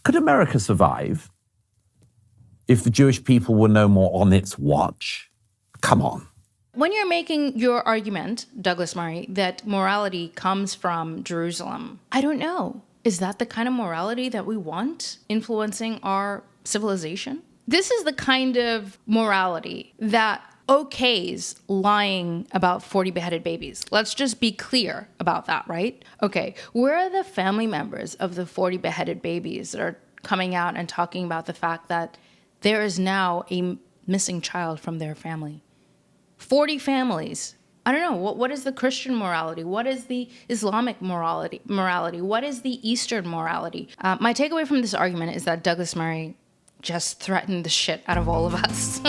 Could America survive if the Jewish people were no more on its watch? Come on. When you're making your argument, Douglas Murray, that morality comes from Jerusalem, I don't know. Is that the kind of morality that we want influencing our civilization? This is the kind of morality that okays lying about 40 beheaded babies. Let's just be clear about that, right? Okay, where are the family members of the 40 beheaded babies that are coming out and talking about the fact that there is now a missing child from their family? 40 families. I don't know. What is the Christian morality? What is the Islamic morality? What is the Eastern morality? My takeaway from this argument is that Douglas Murray just threatened the shit out of all of us.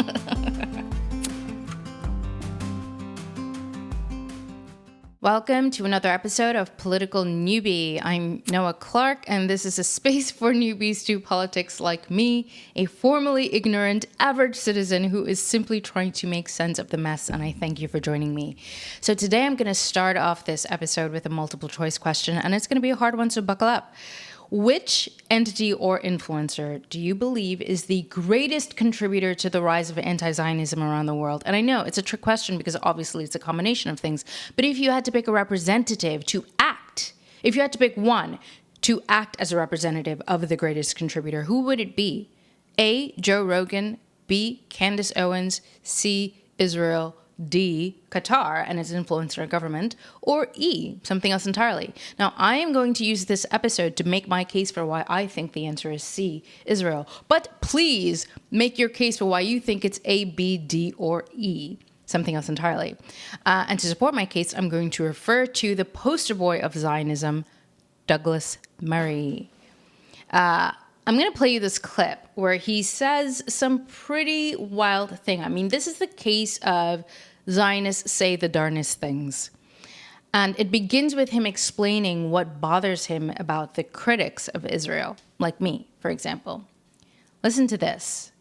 Welcome to another episode of Political Newbie. I'm Noah Clark, and this is a space for newbies to politics like me, a formerly ignorant, average citizen who is simply trying to make sense of the mess, and I thank you for joining me. So today I'm going to start off this episode with a multiple choice question, and it's going to be a hard one, so buckle up. Which entity or influencer do you believe is the greatest contributor to the rise of anti-Zionism around the world? And I know it's a trick question because obviously it's a combination of things. But if you had to pick a representative to act, if you had to pick one to act as a representative of the greatest contributor, who would it be? A, Joe Rogan, B, Candace Owens, C, Israel, D, Qatar and its influencer government, or E, something else entirely. Now, I am going to use this episode to make my case for why I think the answer is C, Israel. But please make your case for why you think it's A, B, D, or E, something else entirely. And to support my case, I'm going to refer to the poster boy of Zionism, Douglas Murray. I'm going to play you this clip where he says some pretty wild thing. I mean, this is the case of Zionists say the darnest things. And it begins with him explaining what bothers him about the critics of Israel, like me, for example. Listen to this.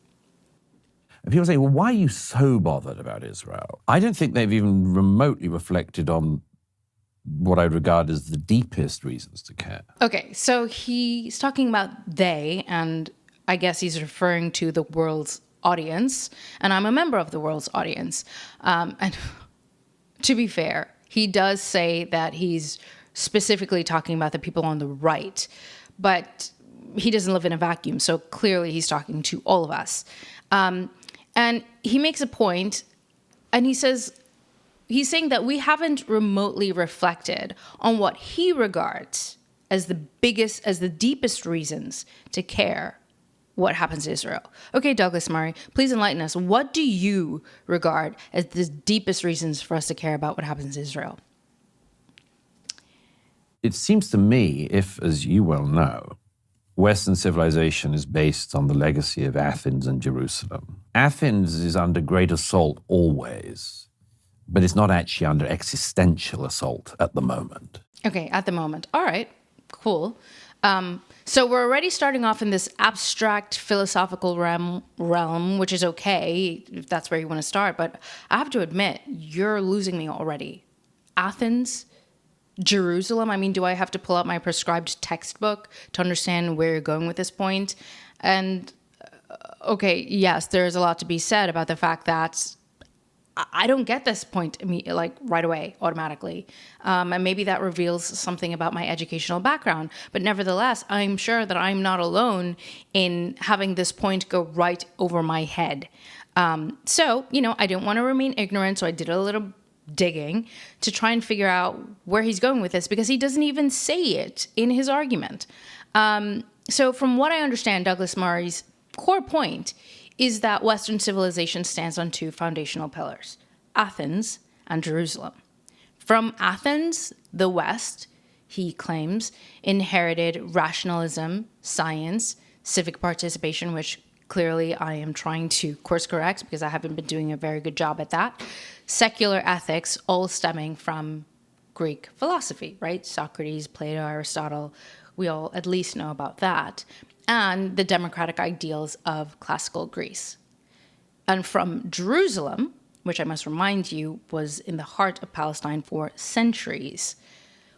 And people say, well, why are you so bothered about Israel? I don't think they've even remotely reflected on what I regard as the deepest reasons to care. Okay, so he's talking about they, and I guess he's referring to the world's audience, and I'm a member of the world's audience. And to be fair, he does say that he's specifically talking about the people on the right, but he doesn't live in a vacuum, so clearly he's talking to all of us. And he makes a point, and he's saying that we haven't remotely reflected on what he regards as the deepest reasons to care what happens to Israel. Okay, Douglas Murray, please enlighten us. What do you regard as the deepest reasons for us to care about what happens to Israel? It seems to me, if, as you well know, Western civilization is based on the legacy of Athens and Jerusalem. Athens is under great assault always, but it's not actually under existential assault at the moment. Okay, at the moment. All right, cool. So we're already starting off in this abstract philosophical realm, which is okay if that's where you want to start. But I have to admit, you're losing me already. Athens, Jerusalem. I mean, do I have to pull out my prescribed textbook to understand where you're going with this point? And okay, yes, there's a lot to be said about the fact that I don't get this point like right away, automatically. And maybe that reveals something about my educational background. But nevertheless, I'm sure that I'm not alone in having this point go right over my head. So, I didn't want to remain ignorant, so I did a little digging to try and figure out where he's going with this, because he doesn't even say it in his argument. So from what I understand, Douglas Murray's core point is that Western civilization stands on two foundational pillars, Athens and Jerusalem. From Athens, the West, he claims, inherited rationalism, science, civic participation, which clearly I am trying to course correct because I haven't been doing a very good job at that, secular ethics, all stemming from Greek philosophy, right? Socrates, Plato, Aristotle, we all at least know about that, and the democratic ideals of classical Greece. And from Jerusalem, which I must remind you was in the heart of Palestine for centuries,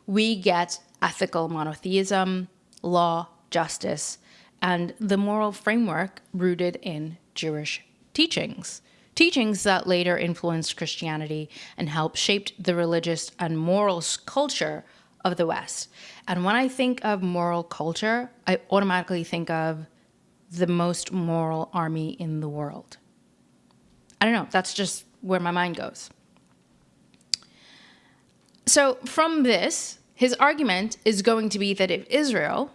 we get ethical monotheism, law, justice, and the moral framework rooted in Jewish teachings. Teachings that later influenced Christianity and helped shape the religious and moral culture of the West. And when I think of moral culture, I automatically think of the most moral army in the world. I don't know, that's just where my mind goes. So from this, his argument is going to be that if Israel,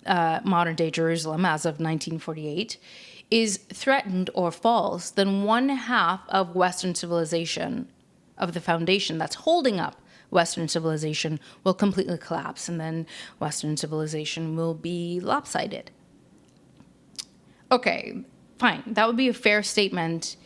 modern day Jerusalem as of 1948, is threatened or falls, then one half of Western civilization, of the foundation that's holding up Western civilization, will completely collapse, and then Western civilization will be lopsided. Okay, fine. That would be a fair statement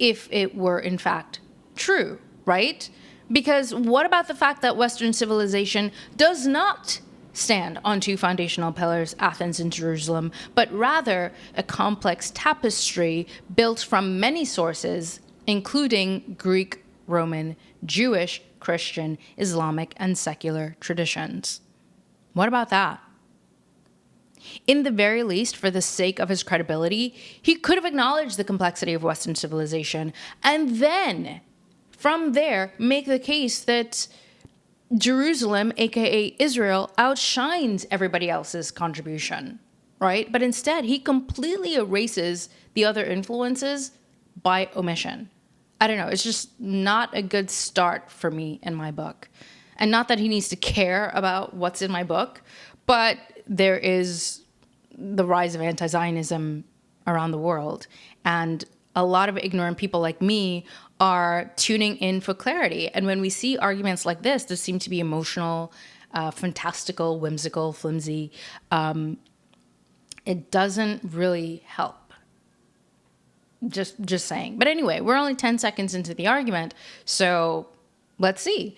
if it were in fact true, right? Because what about the fact that Western civilization does not stand on two foundational pillars, Athens and Jerusalem, but rather a complex tapestry built from many sources, including Greek, Roman, Jewish, Christian, Islamic, and secular traditions? What about that? In the very least, for the sake of his credibility, he could have acknowledged the complexity of Western civilization and then, from there, make the case that Jerusalem, aka Israel, outshines everybody else's contribution, right? But instead, he completely erases the other influences by omission. I don't know, it's just not a good start for me in my book. And not that he needs to care about what's in my book, but there is the rise of anti-Zionism around the world. And a lot of ignorant people like me are tuning in for clarity. And when we see arguments like this seem to be emotional, fantastical, whimsical, flimsy. It doesn't really help. Just saying. But anyway, we're only 10 seconds into the argument, so let's see.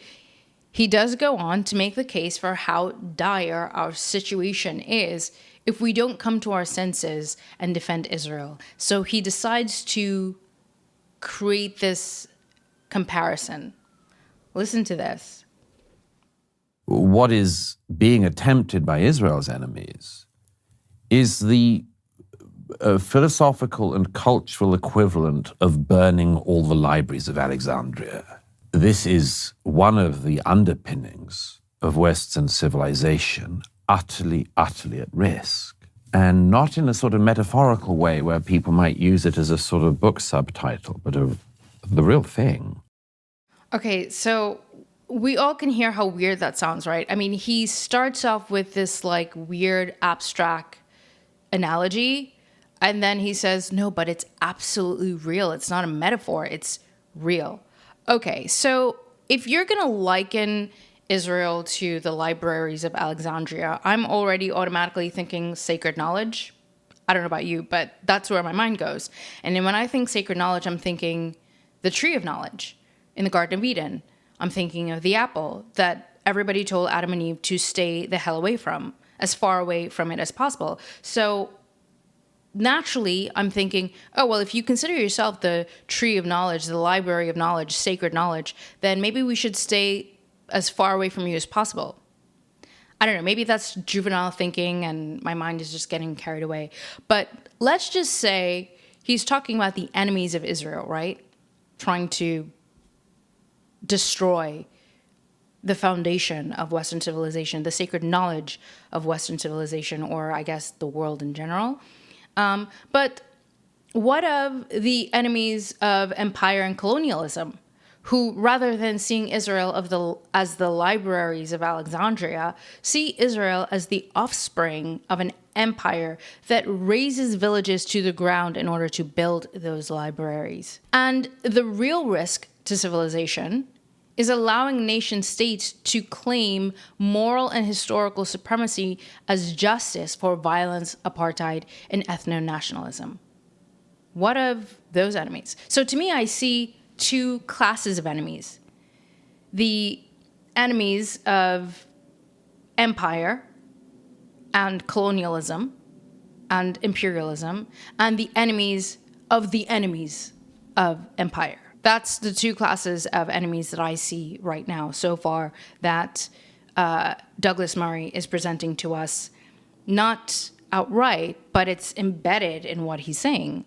He does go on to make the case for how dire our situation is if we don't come to our senses and defend Israel. So he decides to create this comparison. Listen to this. What is being attempted by Israel's enemies is the philosophical and cultural equivalent of burning all the libraries of Alexandria. This is one of the underpinnings of Western civilization, utterly, utterly at risk. And not in a sort of metaphorical way where people might use it as a sort of book subtitle, but the real thing. Okay, so we all can hear how weird that sounds, right? I mean, he starts off with this like weird abstract analogy, and then he says, no, but it's absolutely real. It's not a metaphor, it's real. Okay, so if you're going to liken Israel to the libraries of Alexandria, I'm already automatically thinking sacred knowledge. I don't know about you, but that's where my mind goes. And then when I think sacred knowledge, I'm thinking the tree of knowledge in the Garden of Eden. I'm thinking of the apple that everybody told Adam and Eve to stay the hell away from, as far away from it as possible. So naturally, I'm thinking, oh, well, if you consider yourself the tree of knowledge, the library of knowledge, sacred knowledge, then maybe we should stay as far away from you as possible. I don't know, maybe that's juvenile thinking and my mind is just getting carried away. But let's just say he's talking about the enemies of Israel, right? Trying to destroy the foundation of Western civilization, the sacred knowledge of Western civilization, or I guess the world in general. But what of the enemies of empire and colonialism, who, rather than seeing Israel as the libraries of Alexandria, see Israel as the offspring of an empire that razes villages to the ground in order to build those libraries? And the real risk to civilization is allowing nation states to claim moral and historical supremacy as justice for violence, apartheid, and ethno-nationalism. What of those enemies? So to me, I see two classes of enemies. The enemies of empire and colonialism and imperialism, and the enemies of empire. That's the two classes of enemies that I see right now so far that Douglas Murray is presenting to us, not outright, but it's embedded in what he's saying.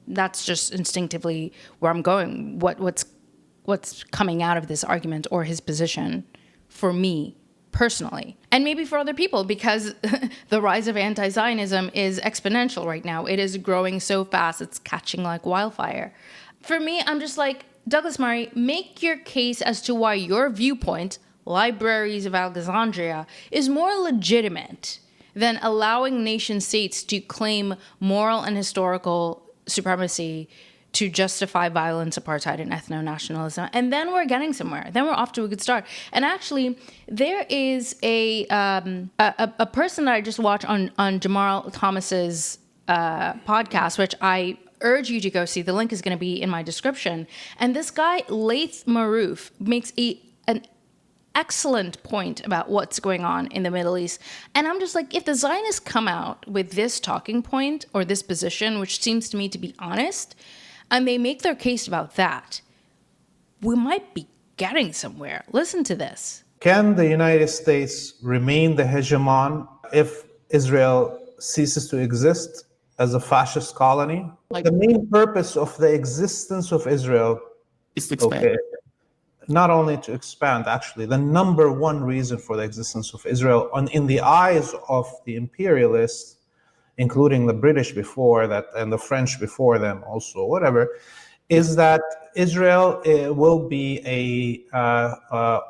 That's just instinctively where I'm going. What's coming out of this argument or his position for me personally, and maybe for other people, because the rise of anti-Zionism is exponential right now. It is growing so fast, it's catching like wildfire. For me, I'm just like, Douglas Murray, make your case as to why your viewpoint, Libraries of Alexandria, is more legitimate than allowing nation states to claim moral and historical supremacy to justify violence, apartheid, and ethno-nationalism. And then we're getting somewhere. Then we're off to a good start. And actually, there is a person that I just watched on Jamal Thomas's podcast, which I urge you to go see. The link is going to be in my description. And this guy, Laith Marouf, makes an excellent point about what's going on in the Middle East. And I'm just like, if the Zionists come out with this talking point or this position, which seems to me to be honest, and they make their case about that, we might be getting somewhere. Listen to this. Can the United States remain the hegemon if Israel ceases to exist as a fascist colony? The main purpose of the existence of Israel is to expand. Not only to expand, actually, the number one reason for the existence of Israel in the eyes of the imperialists, including the British before that and the French before them also, whatever, is that Israel will be a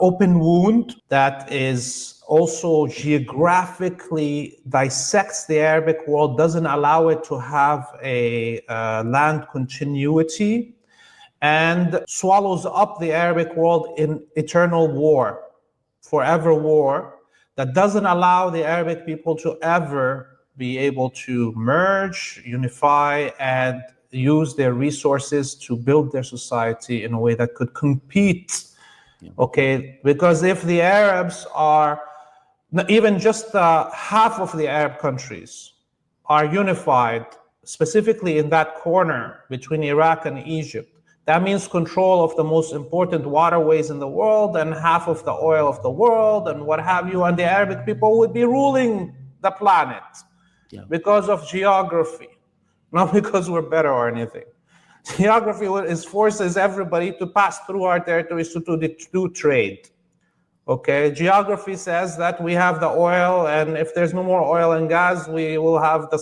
open wound that is also geographically dissects the Arabic world, doesn't allow it to have a land continuity, and swallows up the Arabic world in eternal war, forever war, that doesn't allow the Arabic people to ever be able to merge, unify, and use their resources to build their society in a way that could compete. Okay, because if the Arabs are, even just half of the Arab countries are unified, specifically in that corner between Iraq and Egypt, that means control of the most important waterways in the world and half of the oil of the world and what have you, and the Arabic people would be ruling the planet. Because of geography, not because we're better or anything. Geography forces everybody to pass through our territories to do trade. Okay, geography says that we have the oil, and if there's no more oil and gas, we will have the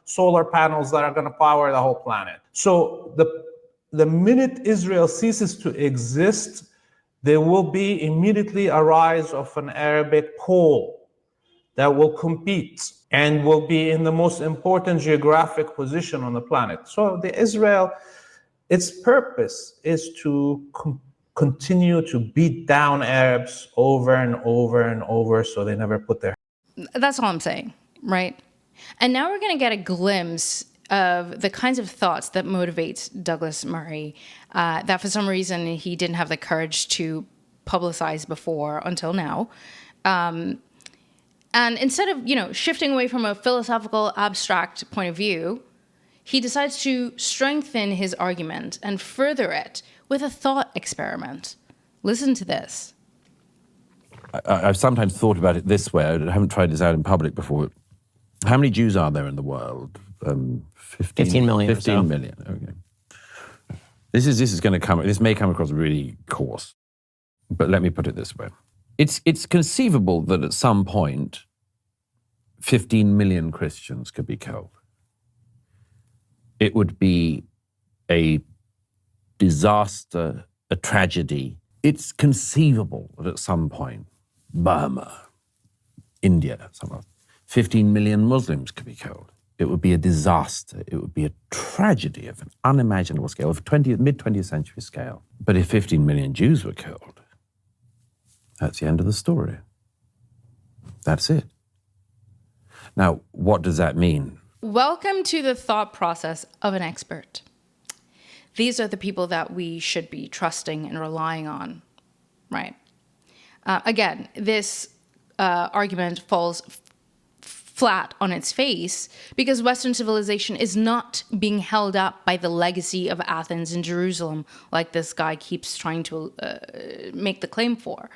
solar panels that are going to power the whole planet. So the minute Israel ceases to exist, there will be immediately a rise of an Arabic pole that will compete and will be in the most important geographic position on the planet. So its purpose is to continue to beat down Arabs over and over and over so they never put their... That's all I'm saying, right? And now we're going to get a glimpse of the kinds of thoughts that motivates Douglas Murray that for some reason he didn't have the courage to publicize before until now. And instead of, shifting away from a philosophical, abstract point of view, he decides to strengthen his argument and further it with a thought experiment. Listen to this. I've sometimes thought about it this way. I haven't tried this out in public before. How many Jews are there in the world? 15 million. 15 million. Okay. This may come across really coarse, but let me put it this way. It's conceivable that at some point 15 million Christians could be killed. It would be a disaster, a tragedy. It's conceivable that at some point, Burma, India, 15 million Muslims could be killed. It would be a disaster. It would be a tragedy of an unimaginable scale, of mid-20th century scale. But if 15 million Jews were killed, that's the end of the story. That's it. Now, what does that mean? Welcome to the thought process of an expert. These are the people that we should be trusting and relying on, right? Again, this argument falls flat on its face because Western civilization is not being held up by the legacy of Athens and Jerusalem like this guy keeps trying to make the claim for.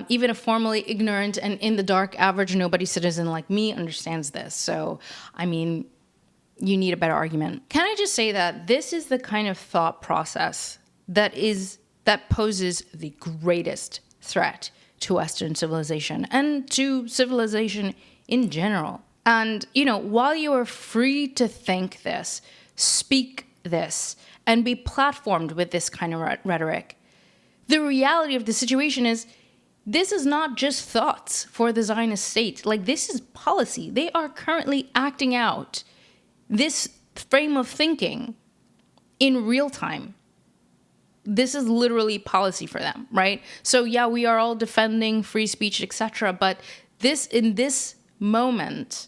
Even a formally ignorant and in the dark average nobody citizen like me understands this. So, I mean, you need a better argument. Can I just say that this is the kind of thought process that poses the greatest threat to Western civilization and to civilization in general. And, while you are free to think this, speak this, and be platformed with this kind of rhetoric, the reality of the situation is this is not just thoughts for the Zionist state. Like, this is policy. They are currently acting out this frame of thinking in real time. This is literally policy for them, right? So yeah, we are all defending free speech, etc. But in this moment,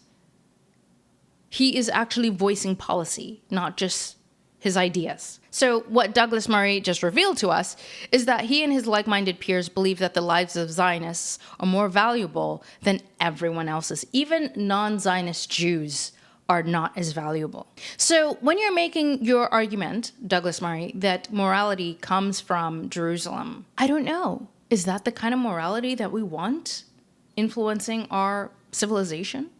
he is actually voicing policy, not just his ideas. So what Douglas Murray just revealed to us is that he and his like-minded peers believe that the lives of Zionists are more valuable than everyone else's. Even non-Zionist Jews are not as valuable. So when you're making your argument, Douglas Murray, that morality comes from Jerusalem, I don't know. Is that the kind of morality that we want influencing our civilization?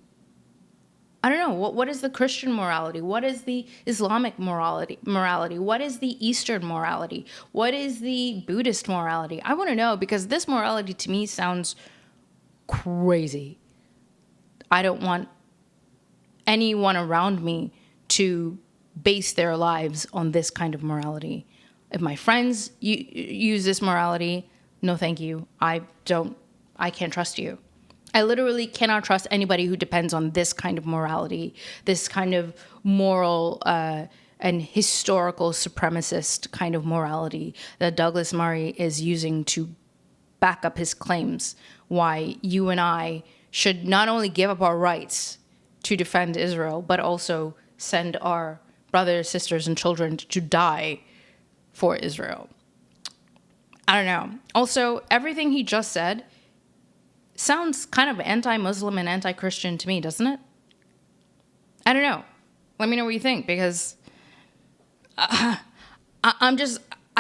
I don't know. What is the Christian morality? What is the Islamic morality? What is the Eastern morality? What is the Buddhist morality? I want to know, because this morality to me sounds crazy. I don't want anyone around me to base their lives on this kind of morality. If my friends use this morality, no thank you. I can't trust you. I literally cannot trust anybody who depends on this kind of morality, this kind of moral and historical supremacist kind of morality that Douglas Murray is using to back up his claims why you and I should not only give up our rights to defend Israel, but also send our brothers, sisters, and children to die for Israel. I don't know. Also, everything he just said sounds kind of anti-Muslim and anti-Christian to me, doesn't it? I don't know. Let me know what you think, because I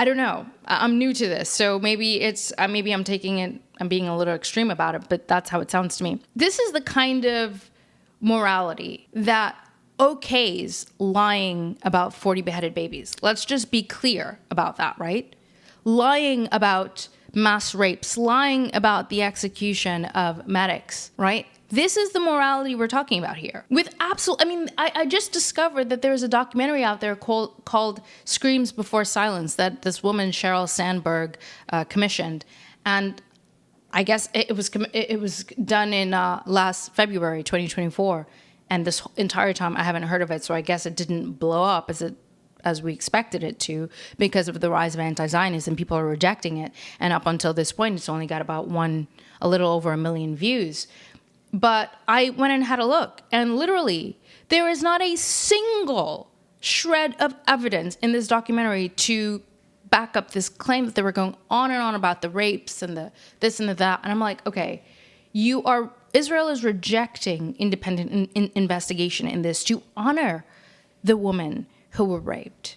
don't know. I'm new to this, so maybe I'm taking it, I'm being a little extreme about it, but that's how it sounds to me. This is the kind of morality that okays lying about 40 beheaded babies. Let's just be clear about that, right? Lying about mass rapes, lying about the execution of medics, right? This is the morality we're talking about here. I just discovered that there's a documentary out there called Screams Before Silence that this woman, Sheryl Sandberg, commissioned. And I guess it was done in last February, 2024. And this entire time I haven't heard of it. So I guess it didn't blow up as we expected it to, because of the rise of anti-Zionism. People are rejecting it. And up until this point, it's only got about a little over 1 million views. But I went and had a look, and literally there is not a single shred of evidence in this documentary to back up this claim that they were going on and on about the rapes and the this and the that. And I'm like, okay, Israel is rejecting independent investigation in this to honor the women who were raped,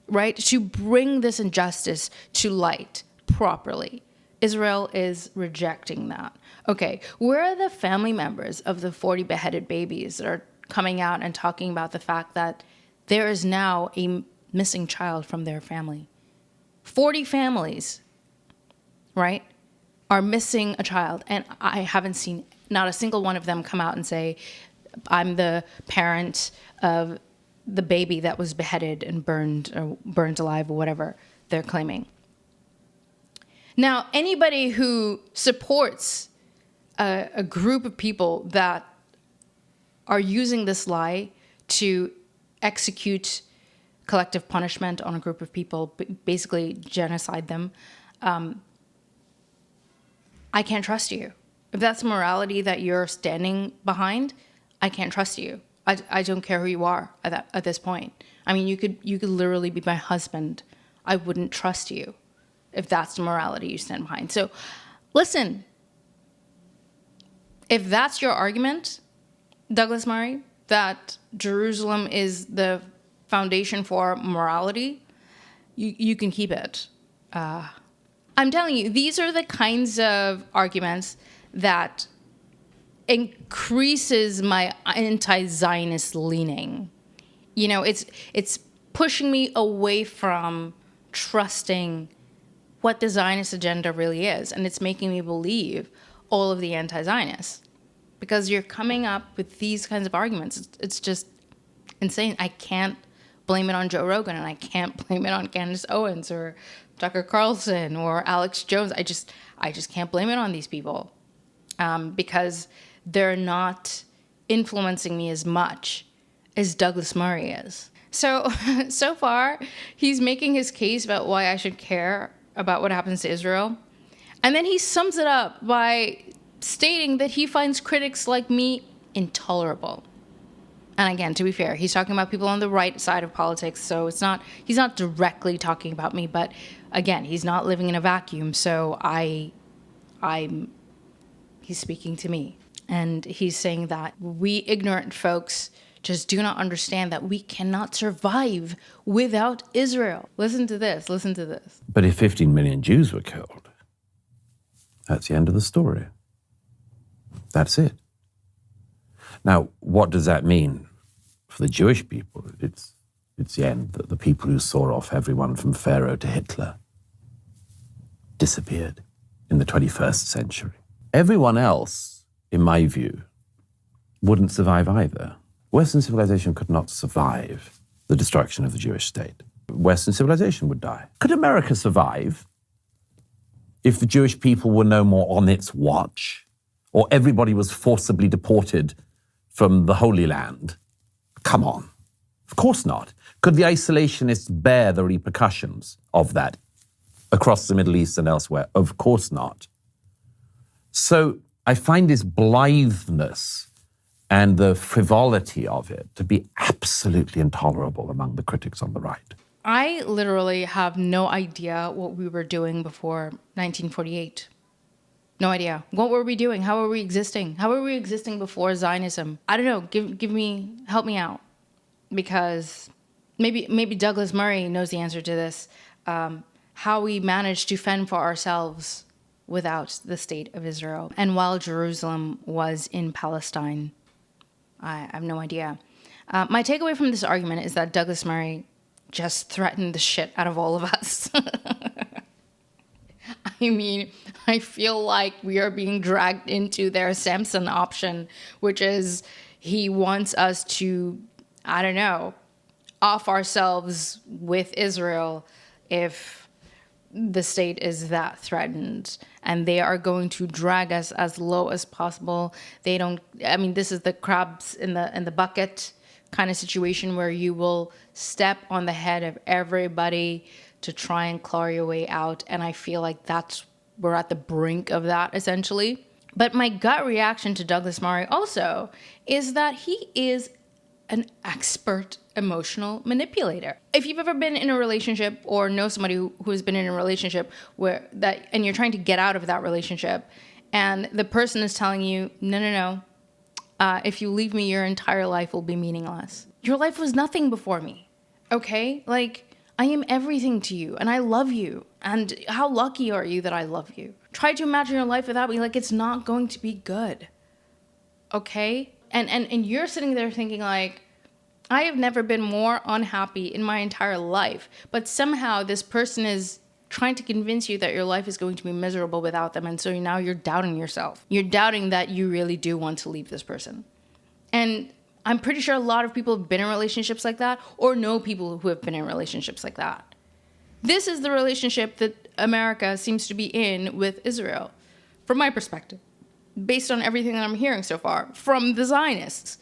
right? To bring this injustice to light properly. Israel is rejecting that. Okay, where are the family members of the 40 beheaded babies that are coming out and talking about the fact that there is now a missing child from their family? 40 families, right, are missing a child. And I haven't seen not a single one of them come out and say, I'm the parent of the baby that was beheaded and burned alive, or whatever they're claiming. Now, anybody who supports a group of people that are using this lie to execute collective punishment on a group of people, basically genocide them, I can't trust you. If that's morality that you're standing behind, I can't trust you. I don't care who you are at this point. I mean, you could literally be my husband. I wouldn't trust you if that's the morality you stand behind. So listen, if that's your argument, Douglas Murray, that Jerusalem is the foundation for morality, you can keep it. I'm telling you, these are the kinds of arguments that increases my anti-Zionist leaning. You know, it's pushing me away from trusting what the Zionist agenda really is, and it's making me believe all of the anti-Zionists because you're coming up with these kinds of arguments. It's just insane. I can't blame it on Joe Rogan, and I can't blame it on Candace Owens or Tucker Carlson or Alex Jones. I just can't blame it on these people because they're not influencing me as much as Douglas Murray is. So far, he's making his case about why I should care about what happens to Israel. And then he sums it up by stating that he finds critics like me intolerable. And again, to be fair, he's talking about people on the right side of politics, so he's not directly talking about me, but again, he's not living in a vacuum, so he's speaking to me. And he's saying that we ignorant folks just do not understand that we cannot survive without Israel. Listen to this. But if 15 million Jews were killed, that's the end of the story. That's it. Now, what does that mean for the Jewish people? It's the end. The people who saw off everyone from Pharaoh to Hitler disappeared in the 21st century. Everyone else, in my view, wouldn't survive either. Western civilization could not survive the destruction of the Jewish state. Western civilization would die. Could America survive if the Jewish people were no more on its watch, or everybody was forcibly deported from the Holy Land? Come on. Of course not. Could the isolationists bear the repercussions of that across the Middle East and elsewhere? Of course not. So I find this blitheness and the frivolity of it to be absolutely intolerable among the critics on the right. I literally have no idea what we were doing before 1948. No idea. What were we doing? How were we existing? How were we existing before Zionism? I don't know. Help me out. Because maybe Douglas Murray knows the answer to this. How we managed to fend for ourselves without the state of Israel. And while Jerusalem was in Palestine, I have no idea. My takeaway from this argument is that Douglas Murray just threatened the shit out of all of us. I mean, I feel like we are being dragged into their Samson option, which is he wants us to, I don't know, off ourselves with Israel if the state is that threatened. And they are going to drag us as low as possible. This is the crabs in the bucket kind of situation where you will step on the head of everybody to try and claw your way out. And I feel like we're at the brink of that, essentially. But my gut reaction to Douglas Murray also is that he is an expert emotional manipulator. If you've ever been in a relationship or know somebody who has been in a relationship and you're trying to get out of that relationship, and the person is telling you, no, if you leave me, your entire life will be meaningless. Your life was nothing before me, okay? Like, I am everything to you, and I love you. And how lucky are you that I love you? Try to imagine your life without me. Like, it's not going to be good, okay? And you're sitting there thinking like, I have never been more unhappy in my entire life, but somehow this person is trying to convince you that your life is going to be miserable without them, and so now you're doubting yourself. You're doubting that you really do want to leave this person. And I'm pretty sure a lot of people have been in relationships like that or know people who have been in relationships like that. This is the relationship that America seems to be in with Israel, from my perspective, based on everything that I'm hearing so far, from the Zionists,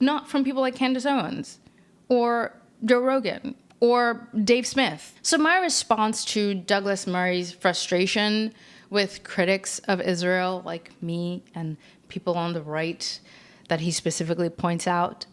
not from people like Candace Owens or Joe Rogan or Dave Smith. So my response to Douglas Murray's frustration with critics of Israel like me and people on the right that he specifically points out: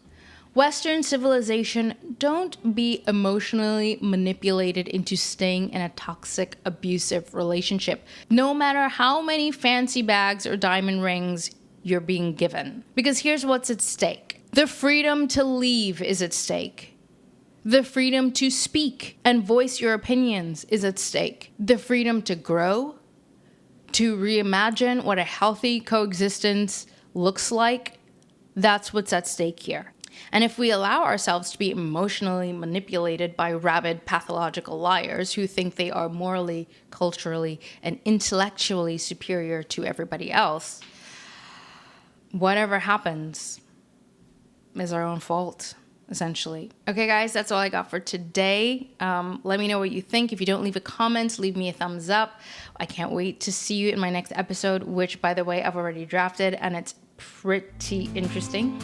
Western civilization, don't be emotionally manipulated into staying in a toxic, abusive relationship, no matter how many fancy bags or diamond rings you're being given. Because here's what's at stake. The freedom to leave is at stake. The freedom to speak and voice your opinions is at stake. The freedom to grow, to reimagine what a healthy coexistence looks like, that's what's at stake here. And if we allow ourselves to be emotionally manipulated by rabid pathological liars who think they are morally, culturally, and intellectually superior to everybody else, whatever happens is our own fault, essentially. Okay, guys, that's all I got for today. Let me know what you think. If you don't leave a comment, leave me a thumbs up. I can't wait to see you in my next episode, which, by the way, I've already drafted, and it's pretty interesting.